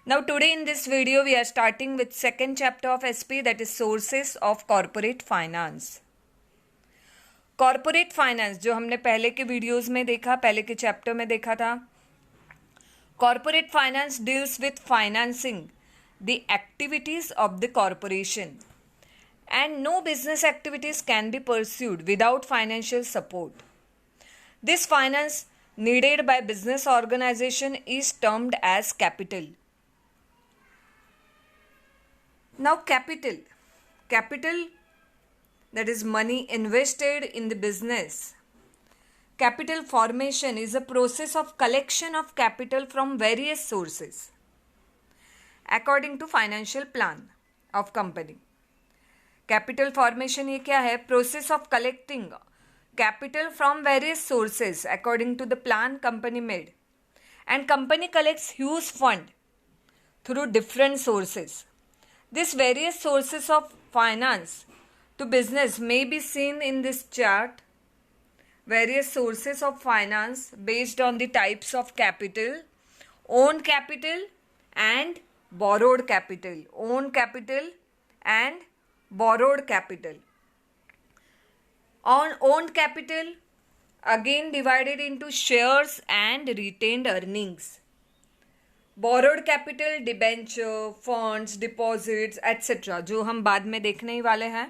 Now today in this video we are starting with second chapter of SP, that is sources of corporate finance. Corporate finance जो हमने पहले के videos में देखा, पहले के चैप्टर में देखा था, corporate finance deals with financing the activities of the corporation and no business activities can be pursued without financial support. This finance needed by business organization is termed as capital. Now capital that is money invested in the business. Capital formation is a process of collection of capital from various sources according to financial plan of company. Capital formation ये क्या है? Process of collecting capital from various sources according to the plan company made, and company collects huge fund through different sources. This various sources of finance to business may be seen in this chart. Various sources of finance based on the types of capital, own capital and borrowed capital. Own capital and borrowed capital. On owned capital again divided into shares and retained earnings. Borrowed capital debenture, funds, deposits etc. जो हम बाद में देखने ही वाले हैं.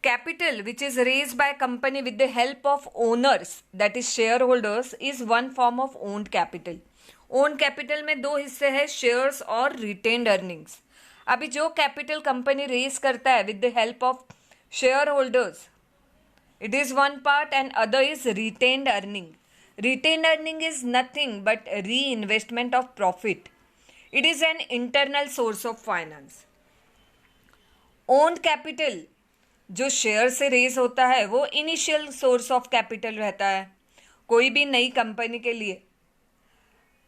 Capital which is raised by company with the help of owners, that is shareholders, is one form of owned capital. Owned capital में दो हिस्से हैं, shares और retained earnings. अभी जो कैपिटल कंपनी रेज करता है with the help of share holders, it is one part and other is retained earning. Retained earning is nothing but reinvestment of profit. It is an internal source of finance. Owned capital जो share से raise होता है वो initial source of capital रहता है कोई भी नई कंपनी के लिए,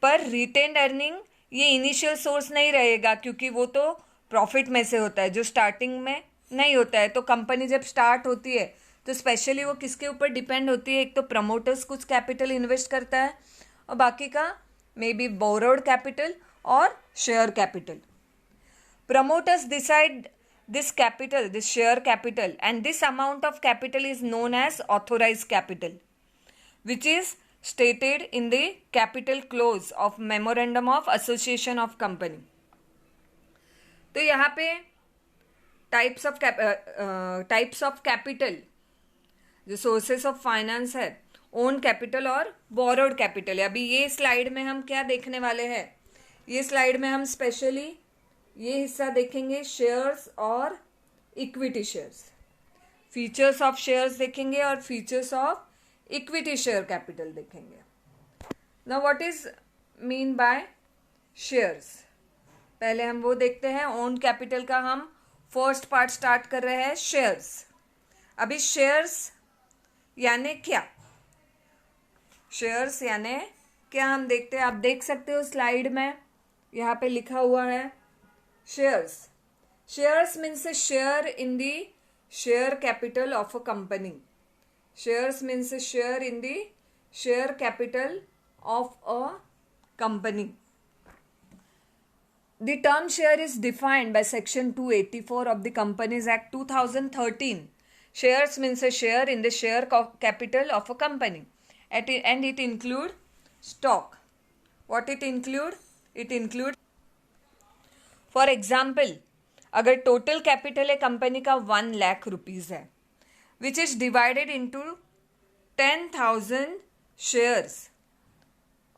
पर रिटेन्ड अर्निंग ये इनिशियल सोर्स नहीं रहेगा क्योंकि वो तो प्रॉफिट में से होता है जो स्टार्टिंग में नहीं होता है. तो कंपनी जब स्टार्ट होती है तो स्पेशली वो किसके ऊपर डिपेंड होती है? एक तो प्रमोटर्स कुछ कैपिटल इन्वेस्ट करता है और बाकी का मे बी बोरोड कैपिटल और share capital. Promoters decide this capital, this share capital, and this amount of capital is known as authorise capital which is stated in the capital clause of memorandum of association of company. तो यहाँ पे types of capital जो sources of finance है, own capital और borrowed capital है. अभी ये slide में हम क्या देखने वाले हैं? ये स्लाइड में हम स्पेशली ये हिस्सा देखेंगे, शेयर्स और equity shares. Features of shares देखेंगे और features of equity share capital देखेंगे. Now what is mean by shares? पहले हम वो देखते हैं. ओन कैपिटल का हम फर्स्ट पार्ट स्टार्ट कर रहे हैं, शेयर्स. अभी शेयर्स यानी क्या? शेयर्स यानी क्या हम देखते हैं. आप देख सकते हो स्लाइड में यहाँ पे लिखा हुआ है shares. Shares means A share in the share capital of a company. Shares means a share in the share capital of a company. The term share is defined by section 284 of the Companies Act 2013. Shares means a share in the share capital of a company. And it include stock. What it include? It include, for example, अगर total capital है company का 1 lakh rupees है, which is divided into 10,000 shares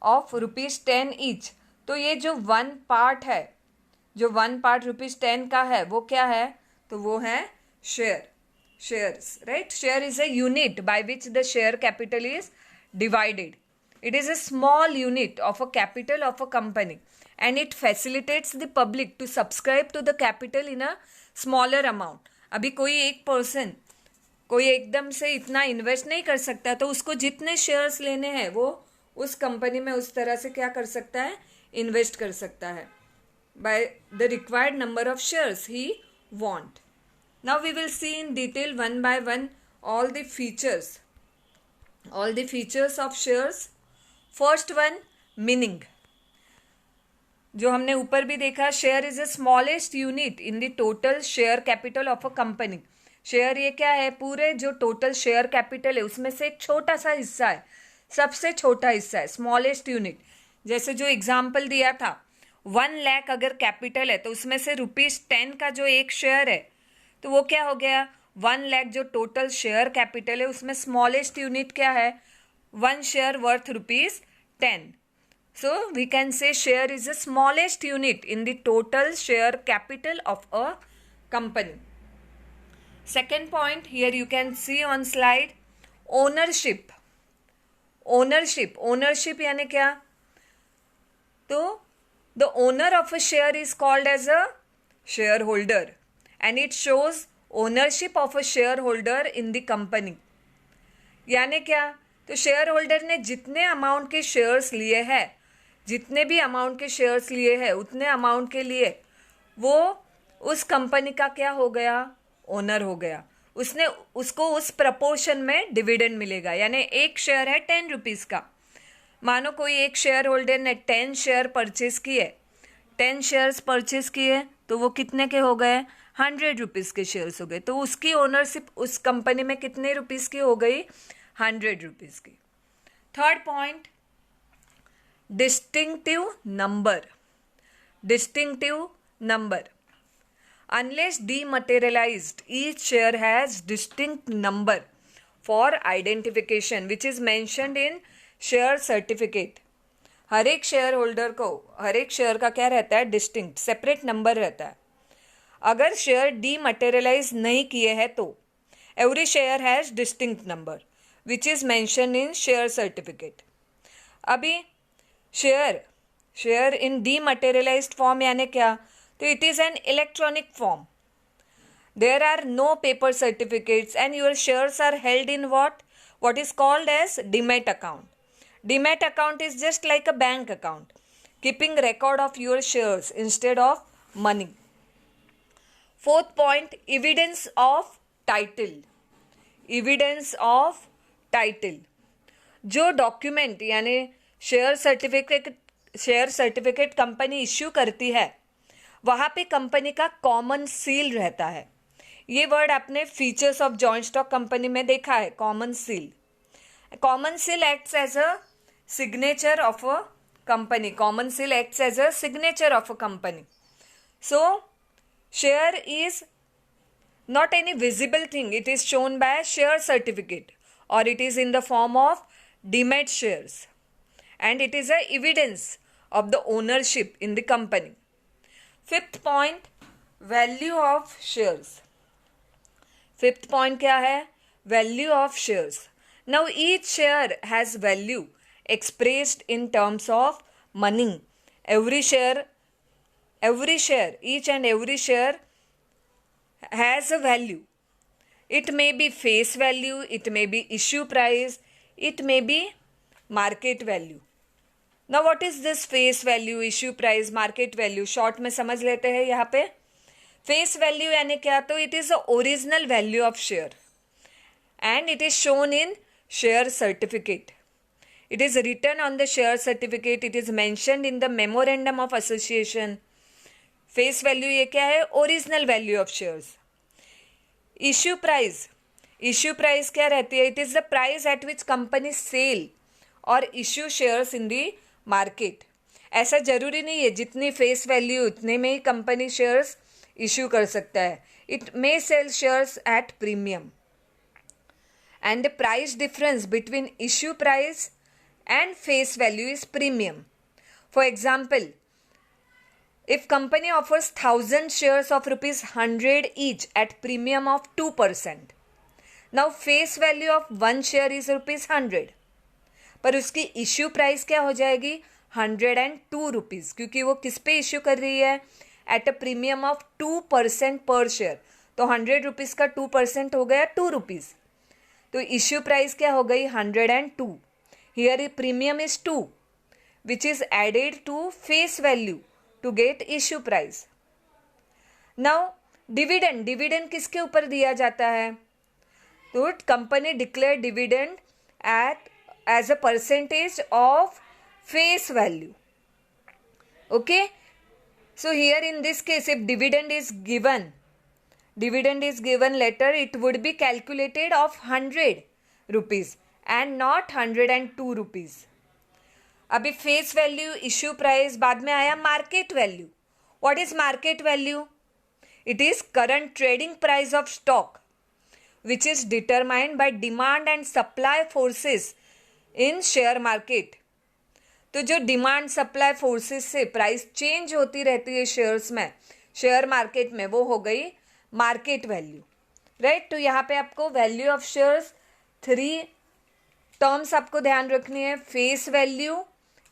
of rupees 10 each. तो ये जो 1 part है, जो 1 part rupees 10 का है, वो क्या है? तो वो है share. Shares, right? Share is a unit by which the share capital is divided. It is a small unit of a capital of a company and it facilitates the public to subscribe to the capital in a smaller amount. अभी कोई एक person कोई एकदम से इतना invest नहीं कर सकता, तो उसको जितने शेयर्स लेने हैं वो उस कंपनी में उस तरह से क्या कर सकता है? इन्वेस्ट कर सकता है bye the required number of shares he want. Now we will see in detail one by one all the features of shares. First one, meaning. जो हमने ऊपर भी देखा, share is the smallest unit in the total share capital of a company. Share ये क्या है, पूरे जो टोटल शेयर कैपिटल है उसमें से एक छोटा सा हिस्सा है, सबसे छोटा हिस्सा है, स्मॉलेस्ट यूनिट। जैसे जो एग्जाम्पल दिया था, 1 लाख अगर कैपिटल है तो उसमें से ₹10 का जो एक शेयर है तो वो क्या हो गया, 1 लाख जो टोटल शेयर कैपिटल है उसमें स्मॉलेस्ट यूनिट क्या है, 1 share worth ₹10। So we can say share is the smallest unit in the total share capital of a company. Second point, here you can see on slide, ownership. Ownership यानी क्या, तो the owner of a share is called as a shareholder and it shows ownership of a shareholder in the company. यानी क्या, तो share holder ने जितने amount के shares लिए हैं, जितने भी अमाउंट के शेयर्स लिए हैं उतने अमाउंट के लिए वो उस कंपनी का क्या हो गया, ओनर हो गया। उसको उस प्रपोर्शन में डिविडेंड मिलेगा। यानी एक शेयर है 10 रुपीज़ का, मानो कोई एक शेयर होल्डर ने 10 शेयर परचेज किए, 10 शेयर्स परचेज किए तो वो कितने के हो गए, 100 रुपीज़ के शेयर्स हो गए। तो उसकी ओनरशिप उस कंपनी में कितने रुपीज़ की हो गई, 100 रुपीज़ की। Third point, distinctive number. Unless dematerialized, each share has distinct number for identification which is mentioned in share certificate. हर एक शेयर होल्डर को हर एक शेयर का क्या रहता है, डिस्टिंक्ट सेपरेट नंबर रहता है। अगर शेयर डीमटेरियलाइज नहीं किए हैं तो every share has distinct number which is mention in share certificate. अभी शेयर इन डीमटेरियलाइज्ड फॉर्म यानी क्या, तो it is an electronic form, there are no paper certificates and your shares are held in what is called as demat account. Demat account is just like a bank account, keeping record of your shares instead of money. Fourth point, evidence of title. जो document यानी share certificate company issue करती है वहाँ पे company का common seal रहता है। ये वर्ड आपने features of joint stock company में देखा है, common seal. Common seal acts as a signature of a company. Common seal acts as a signature of a company. So share is not any visible thing, it is shown by a share certificate or it is in the form of demat shares and it is a evidence of the ownership in the company. Fifth point, value of shares. Fifth point क्या है, value of shares. Now each share has value expressed in terms of money. Each and every share has a value. It may be face value, it may be issue price, it may be market value. Now what is this face value, issue price, market value? Short में समझ लेते हैं यहाँ पे। Face value यानी क्या, तो it is the original value of share and it is shown in share certificate. It is written on the share certificate, it is mentioned in the memorandum of association. Face value ये क्या है, original value of shares. Issue price क्या रहती है, it is the price at which company sell और issue shares in the market. ऐसा जरूरी नहीं है जितनी फेस वैल्यू उतने में ही कंपनी शेयर्स इश्यू कर सकता है. It may sell shares at premium and the price difference between issue price and face value is premium. For example, if company offers 1000 shares of ₹100 each at premium of 2%, now face value of one share is ₹100, पर उसकी issue price क्या हो जाएगी, 102 rupees, क्योंकि वो किस पे issue कर रही है, एट अ प्रीमियम ऑफ 2% पर शेयर. तो 100 रुपीज़ का 2% हो गया 2 रुपीज़, तो इश्यू प्राइस क्या हो गई, 102. Here premium is 2 which is added to face value to get issue price. Now dividend किसके ऊपर दिया जाता है, तो company declare dividend as a percentage of face value. Okay, So here in this case, if dividend is given later, it would be calculated of 100 rupees and not 102 rupees. अभी face value, issue price, बाद में आया market value. What is market value? It is current trading price of stock which is determined by demand and supply forces in share market. तो जो demand supply forces से price change होती रहती है shares में, शेयर मार्केट में, वो हो गई मार्केट वैल्यू. राइट. तो यहाँ पे आपको वैल्यू ऑफ शेयर्स 3 टर्म्स आपको ध्यान रखनी है. Face value,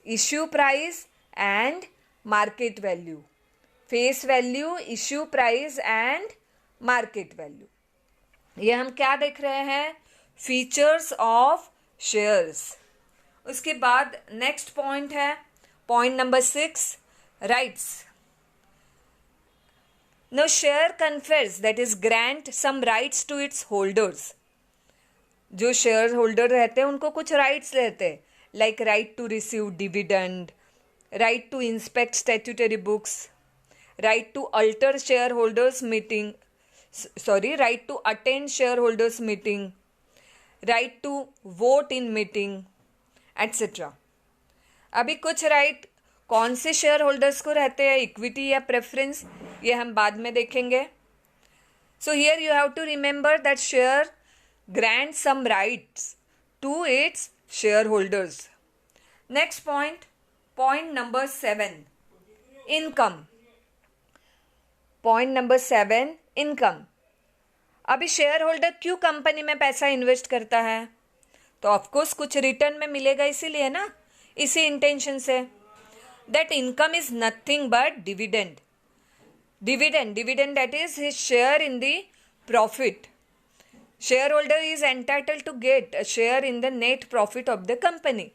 issue price and market value. Face value, issue price and market value. ये हम क्या देख रहे हैं? Features of shares. उसके बाद नेक्स्ट पॉइंट है point number 6, rights. No share confers, that is grant some rights to its holders. जो शेयर होल्डर रहते हैं उनको कुछ राइट्स रहते हैं, like right to receive dividend, right to inspect statutory books, right to alter shareholders meeting, right to attend shareholders meeting, right to vote in meeting, etc. अभी कुछ right कौन से शेयर होल्डर्स को रहते हैं, इक्विटी या प्रेफरेंस, ये हम बाद में देखेंगे. So here you have to remember that share grant some rights to its share holders. Next point number 7, income. Point number 7, income. अभी शेयर होल्डर क्यों कंपनी में पैसा इन्वेस्ट करता है? तो ऑफकोर्स कुछ रिटर्न में मिलेगा, इसीलिए ना, इसी इंटेंशन से. That income is nothing but dividend. Dividend that is his share in the profit. Share holder is entitled to get a share in the net profit of the company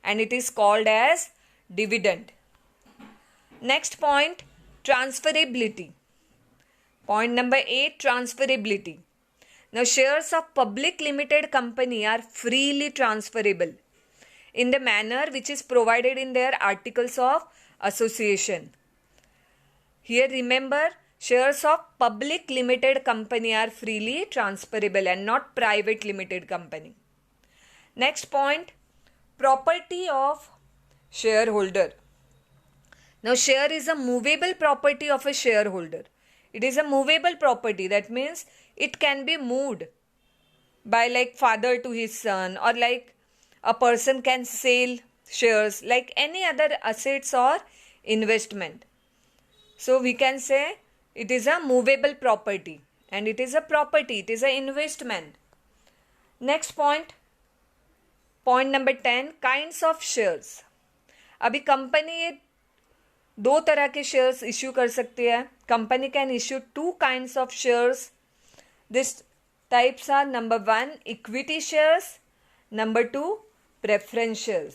and it is called as dividend. Next point, transferability. Point number 8, transferability. Now shares of public limited company are freely transferable in the manner which is provided in their articles of association. Here remember, shares of public limited company are freely transferable and not private limited company. Next point, property of shareholder. Now share is a movable property of a shareholder. It is a movable property. That means it can be moved by like father to his son, or like a person can sell shares like any other assets or investment. So we can say it is a movable property and it is a property, it is an investment. Next point number 10, kinds of shares. अभी company ये 2 तरह के shares issue कर सकती है. Company can issue 2 kinds of shares. This types are number 1 equity shares, number 2 preference shares.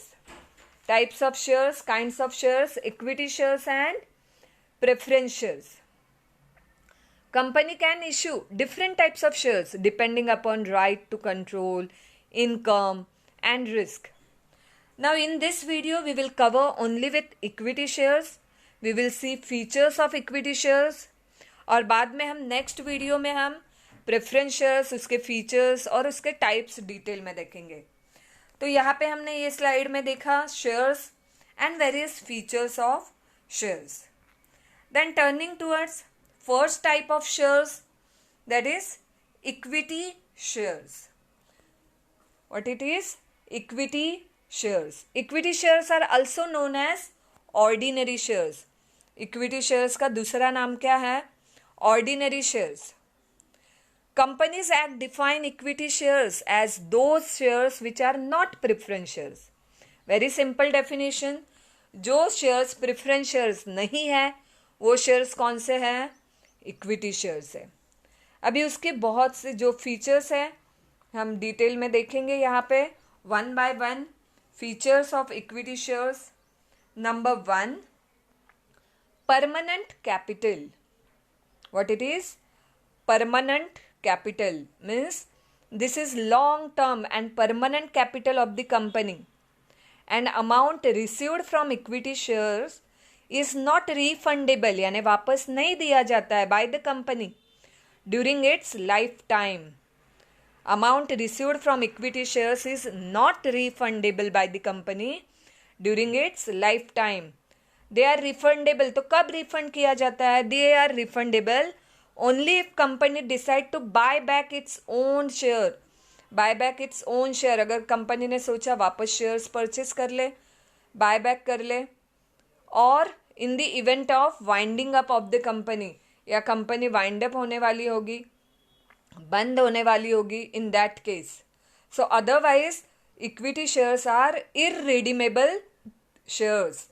Types of shares, kinds of shares, equity shares and preference shares. Company can issue different types of shares depending upon right to control, income and risk. Now in this video we will cover only with equity shares. We will see features of equity shares और बाद में हम next video में हम preference shares, उसके features और उसके types detail में देखेंगे. तो यहाँ पे हमने ये स्लाइड में देखा shares and various features of shares. Then turning towards first type of shares, that is equity shares. What it is? Equity shares. Equity shares are also known as ordinary shares. Equity shares का दूसरा नाम क्या है? Ordinary shares. Companies Act define equity shares as those shares which are not preference shares. Very simple definition. जो shares preference shares नहीं है वो shares कौन से हैं? इक्विटी शेयर्स है. अभी उसके बहुत से जो फीचर्स हैं हम डिटेल में देखेंगे यहाँ पे 1 by 1. Features of equity shares. Number 1, permanent capital. What it is? Permanent capital means this is long term and permanent capital of the company. And amount received from equity shares is not refundable, यानी वापस नहीं दिया जाता है bye the company during its life time. Amount received from equity shares is not refundable by the company during its life time. They are refundable, तो कब refund किया जाता है? They are refundable only if company decide to buy back its own share. Buy back its own share, अगर company ने सोचा वापस shares purchase कर ले, बाय बैक कर ले, और in the event of winding up of the company, या कंपनी वाइंड अप होने वाली होगी, बंद होने वाली होगी, in that case. So otherwise equity shares are irredeemable shares.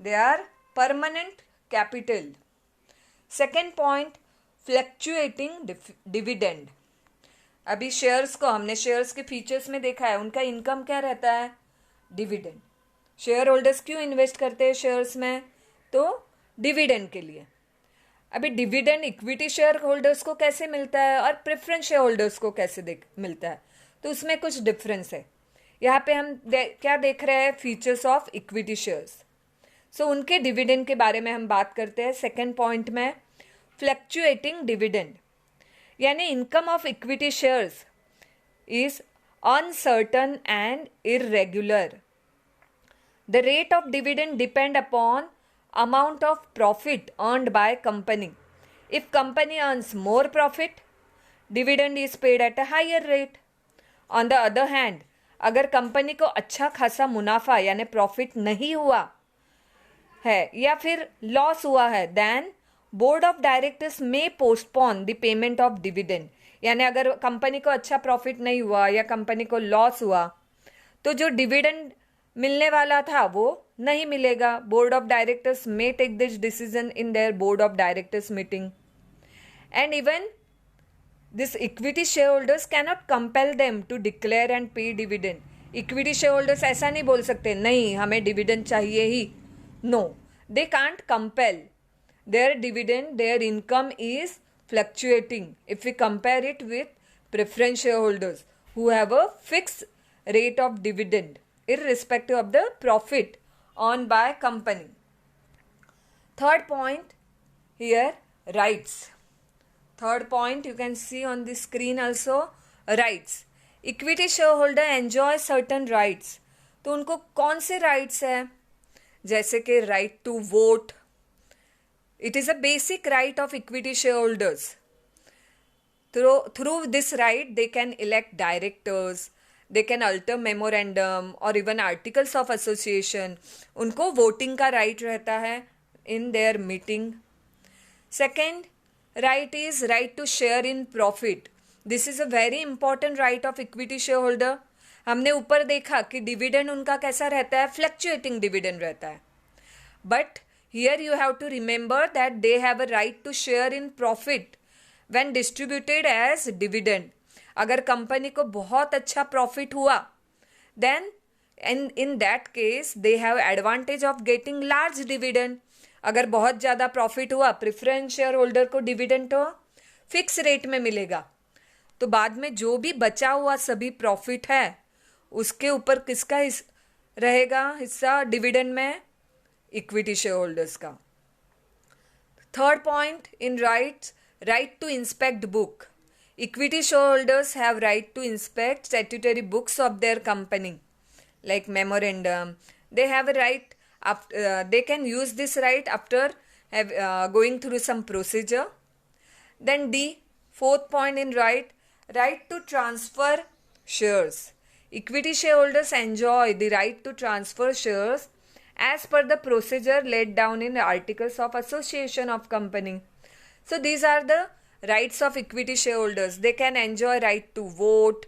They are permanent capital. Second point, fluctuating dividend. अभी शेयर्स को हमने शेयर्स के फीचर्स में देखा है, उनका इनकम क्या रहता है? डिविडेंड. शेयर होल्डर्स क्यों इन्वेस्ट करते हैं शेयर्स में? तो डिविडेंड के लिए. अभी डिविडेंड इक्विटी शेयर होल्डर्स को कैसे मिलता है और प्रेफरेंस शेयर होल्डर्स को कैसे मिलता है? तो उसमें कुछ डिफरेंस है. यहाँ पे हम क्या देख रहे हैं? Features of equity shares. So उनके डिविडेंड के बारे में हम बात करते हैं. सेकेंड पॉइंट में फ्लक्चुएटिंग डिविडेंड, यानी income of equity shares is uncertain and irregular. The rate of dividend depend upon amount of profit earned by company. If company earns more profit, dividend is paid at a higher rate. On the other hand, अगर company को अच्छा खासा मुनाफा यानी profit नहीं हुआ है या फिर लॉस हुआ है, देन बोर्ड ऑफ डायरेक्टर्स में postpone the payment of dividend. यानी अगर कंपनी को अच्छा प्रॉफिट नहीं हुआ या कंपनी को लॉस हुआ, तो जो डिविडेंड मिलने वाला था वो नहीं मिलेगा. Board of directors may take this decision in their board of directors meeting. And even this equity share holders cannot compel them to declare and pay dividend. Equity share holders ऐसा नहीं बोल सकते नहीं हमें डिविडेंड चाहिए ही. No, they can't compel. Their dividend, their income is fluctuating if we compare it with preference shareholders who have a fixed rate of dividend irrespective of the profit earned by company. Third point here, rights. Third point you can see on the screen also, rights. Equity shareholder enjoy certain rights. तो उनको कौन से rights है? जैसे कि right to vote. It is a basic right of equity share holders. Through this right they can elect directors, they can alter memorandum और even articles of association. उनको voting का राइट रहता है in their meeting. Second right is right to share in profit. This is a very important right of equity share holder. हमने ऊपर देखा कि dividend उनका कैसा रहता है? फ्लक्चुएटिंग डिविडेंड रहता है. But here you have to remember that they have a right to share in profit when distributed as dividend. अगर कंपनी को बहुत अच्छा प्रॉफिट हुआ, then in that case they have advantage of getting large dividend. अगर बहुत ज़्यादा profit हुआ, preference share holder को डिविडेंड तो फिक्स रेट में मिलेगा. तो बाद में जो भी बचा हुआ सभी प्रॉफिट है उसके ऊपर किसका रहेगा हिस्सा डिविडेंड में? इक्विटी शेयर होल्डर्स का. Third point in rights, right to inspect book. Equity share holders have right to inspect statutory books of their company like memorandum. They have a right, they can use this right after going through some procedure. Then D, fourth point in right to transfer shares. Equity shareholders enjoy the right to transfer shares as per the procedure laid down in the articles of association of company. So these are the rights of equity shareholders. They can enjoy right to vote,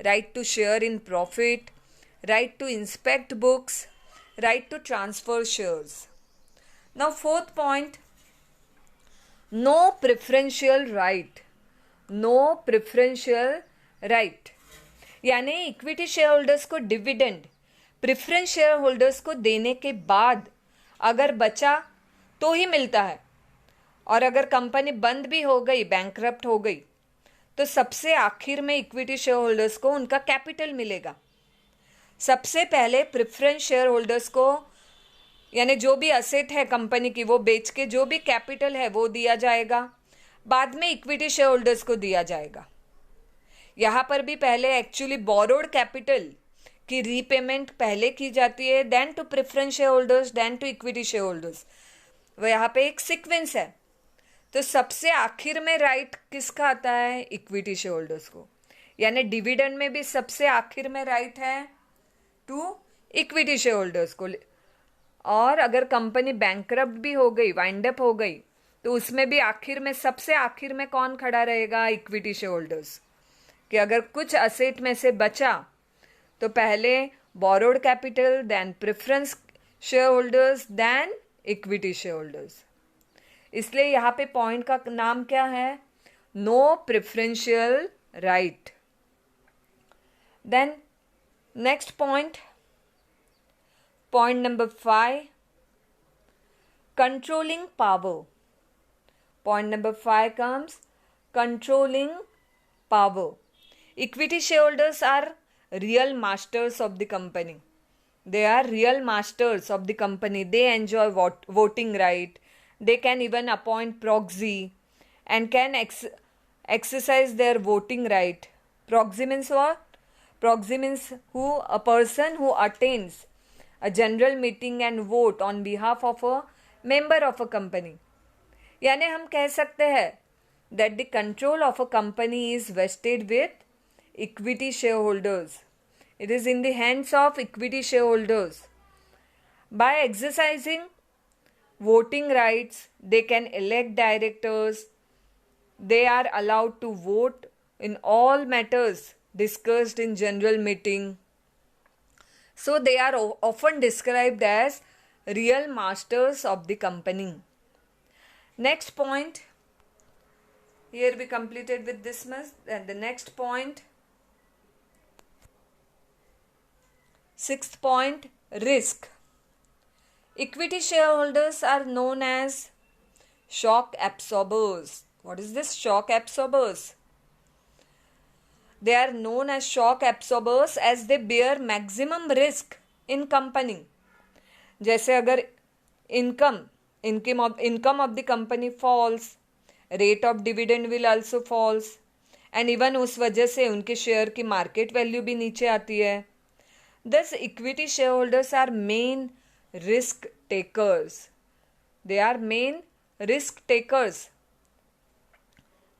right to share in profit, right to inspect books, right to transfer shares. Now fourth point, no preferential right. No preferential right. यानी equity share holders को dividend preference share holders को देने के बाद अगर बचा तो ही मिलता है, और अगर कंपनी बंद भी हो गई, बैंकरप्ट हो गई, तो सबसे आखिर में इक्विटी शेयर होल्डर्स को उनका कैपिटल मिलेगा. सबसे पहले प्रेफरेंस शेयर होल्डर्स को यानी जो भी असेट है कंपनी की वो बेच के जो भी कैपिटल है वो दिया जाएगा, बाद में इक्विटी शेयर होल्डर्स को दिया जाएगा। यहाँ पर भी पहले एक्चुअली बोरोड कैपिटल की रीपेमेंट पहले की जाती है, then to preference share holders, then to equity share holders. वो यहाँ पे एक सीक्वेंस है। तो सबसे आखिर में राइट किसका आता है? इक्विटी शेयर होल्डर्स को। यानी डिविडेंड में भी सबसे आखिर में राइट है टू इक्विटी शेयर होल्डर्स को। और अगर कंपनी बैंकरप्ट भी हो गई, वाइंड अप हो गई, तो उसमें भी आखिर में सबसे आखिर में कौन खड़ा रहेगा? Equity share holders. कि अगर कुछ असेट में से बचा तो पहले borrowed capital, then preference share holders, then equity share holders. इसलिए यहाँ पे पॉइंट का नाम क्या है? No preferential right. Then next point number 5, controlling power. Point number 5 comes controlling power. Equity shareholders are real masters of the company. They are real masters of the company. They enjoy voting right. They can even appoint proxy and can exercise their voting right. Proxy means what? Proxy means a person who attends a general meeting and vote on behalf of a member of a company. यानी हम कह सकते हैं that the control of a company is vested with equity shareholders. It is in the hands of equity shareholders. By exercising voting rights, they can elect directors. They are allowed to vote in all matters discussed in general meeting. So they are often described as real masters of the company. Next point, here we completed with this much, and the next point, 6th point, risk. Equity shareholders are known as shock absorbers. What is this shock absorbers? They are known as shock absorbers as they bear maximum risk in company. जैसे अगर income of the company falls, rate of dividend will also falls, and even उस वजह से उनके share की market value भी नीचे आती है. Thus equity shareholders are main risk takers. They are main risk takers.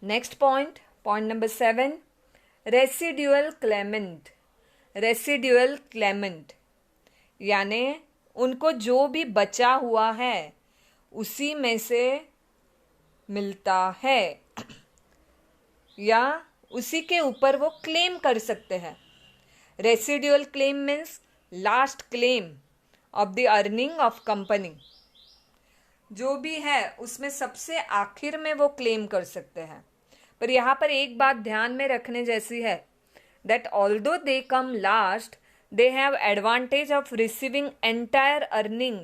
Next point number 7, residual Clement यानी उनको जो भी बचा हुआ है उसी में से मिलता है या उसी के ऊपर वो क्लेम कर सकते हैं. Residual claim means last claim of the earning of company. जो भी है उसमें सबसे आखिर में वो क्लेम कर सकते हैं. पर यहाँ पर एक बात ध्यान में रखने जैसी है, that although they come last, they have advantage of receiving entire earning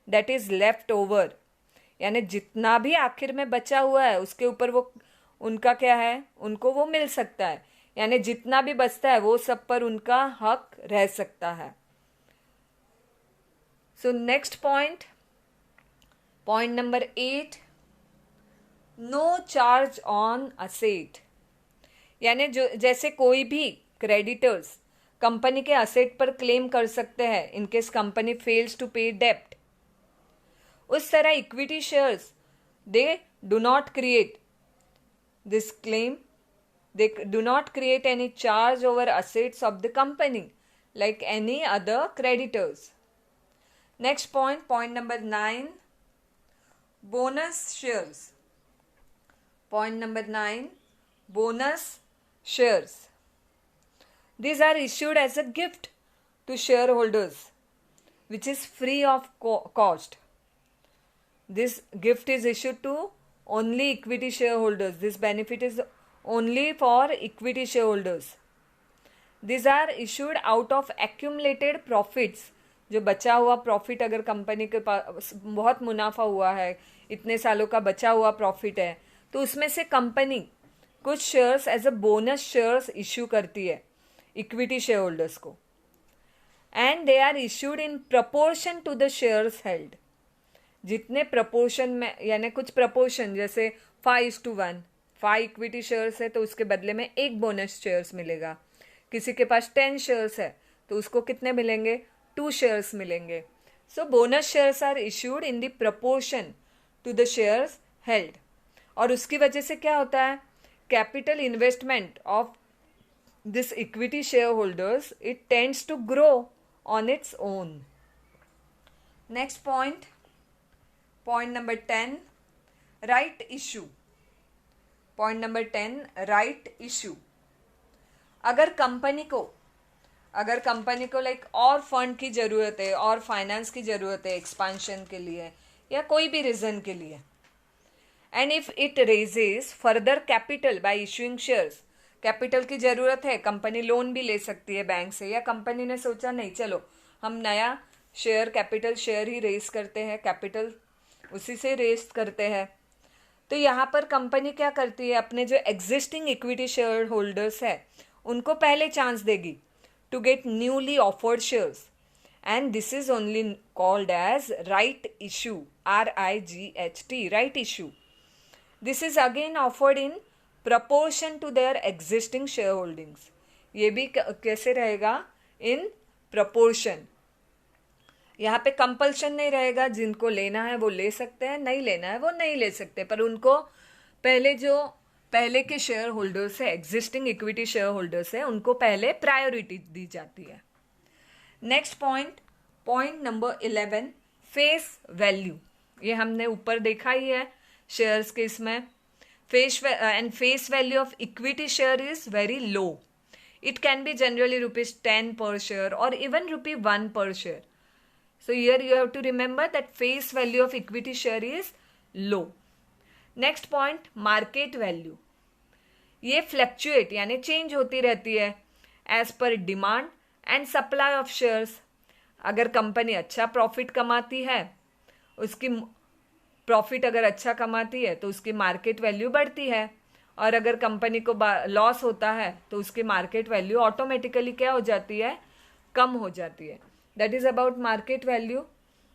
that is left over. यानी जितना भी आखिर में बचा हुआ है उसके ऊपर वो उनका क्या है, उनको वो मिल सकता है. यानी जितना भी बचता है वो सब पर उनका हक रह सकता है. So next point number 8, no charge on asset. यानी जो जैसे कोई भी क्रेडिटर्स कंपनी के असेट पर क्लेम कर सकते हैं in case company fails to pay डेप्ट, उस तरह equity shares they do not create this claim. They do not create any charge over assets of the company like any other creditors. Next point number 9, bonus shares. Point number 9, bonus shares. These are issued as a gift to shareholders, which is free of cost. This gift is issued to only equity shareholders. This benefit is only for equity shareholders. These are issued out of accumulated profits. जो बचा हुआ profit अगर company के पास बहुत मुनाफा हुआ है, इतने सालों का बचा हुआ प्रॉफिट है, तो उसमें से कंपनी कुछ shares as a bonus shares issue करती है इक्विटी शेयर होल्डर्स को. And they are issued in proportion to the shares held. जितने प्रपोर्शन में, यानी कुछ प्रपोर्शन, जैसे 5:1, 5 इक्विटी शेयर्स है तो उसके बदले में 1 बोनस शेयर्स मिलेगा। किसी के पास 10 शेयर्स है तो उसको कितने मिलेंगे? 2 शेयर्स मिलेंगे। So bonus shares are issued in the proportion to the shares held. और उसकी वजह से क्या होता है? Capital investment of this equity share holders, it tends to grow on its own. Next point, point number 10, right issue. Point number 10, right issue. अगर company को like और फंड की ज़रूरत है और फाइनेंस की ज़रूरत है एक्सपांशन के लिए या कोई भी रीज़न के लिए, and if it raises further capital by issuing shares, capital की ज़रूरत है, कंपनी लोन भी ले सकती है बैंक से, या कंपनी ने सोचा नहीं चलो हम नया कैपिटल शेयर ही रेज करते हैं, कैपिटल उसी से रेज करते हैं, तो यहाँ पर कंपनी क्या करती है? अपने जो एग्जिस्टिंग इक्विटी शेयर होल्डर्स है उनको पहले चांस देगी to get newly offered shares, and this is only called as right issue, RIGHT, right issue. This is again offered in proportion to their existing share holdings. ये भी कैसे रहेगा? In proportion. यहाँ पे कंपल्शन नहीं रहेगा, जिनको लेना है वो ले सकते हैं, नहीं लेना है वो नहीं ले सकते, पर उनको पहले के शेयर होल्डर्स है, एग्जिस्टिंग इक्विटी शेयर होल्डर्स है, उनको पहले प्रायोरिटी दी जाती है। Next point, point number 11, face value. ये हमने ऊपर देखा ही है शेयर्स के इसमें। Face value of equity share is very low. It can be generally ₹10 per share or even ₹1 per share. So here you have to remember that face value of equity share is low. Next point, market value. ये fluctuate यानी change होती रहती है as per demand and supply of shares. अगर company अच्छा profit कमाती है, उसकी प्रॉफिट अगर अच्छा कमाती है तो उसकी मार्केट वैल्यू बढ़ती है, और अगर कंपनी को लॉस होता है तो उसकी मार्केट वैल्यू ऑटोमेटिकली क्या हो जाती है? कम हो जाती है। That is about market value.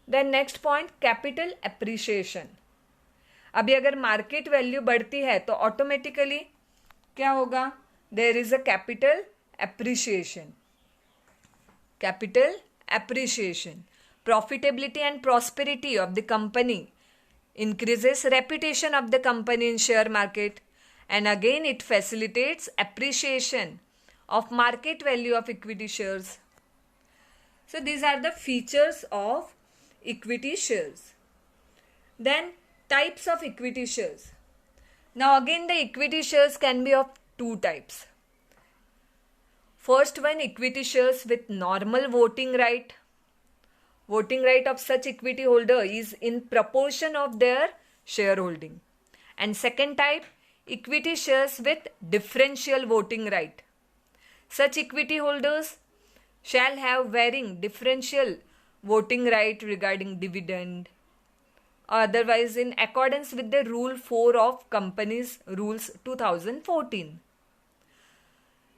Then next point, capital appreciation. अभी अगर मार्केट वैल्यू बढ़ती है तो ऑटोमेटिकली क्या होगा? There is a capital appreciation. Capital appreciation. Profitability and prosperity of the company increases reputation of the company in share market, and again it facilitates appreciation of market value of equity shares. So these are the features of equity shares. Then types of equity shares. Now again the equity shares can be of 2 types. First one, equity shares with normal voting right. Voting right of such equity holder is in proportion of their shareholding. And second type, equity shares with differential voting right. Such equity holders shall have varying differential voting right regarding dividend, otherwise in accordance with the Rule 4 of Companies Rules 2014.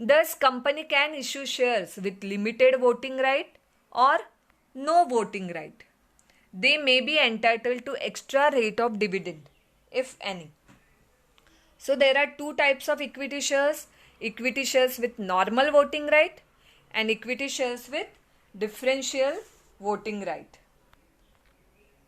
Thus, company can issue shares with limited voting right or no voting right. They may be entitled to extra rate of dividend, if any. So, there are 2 types of equity shares with normal voting right and equity shares with differential voting right.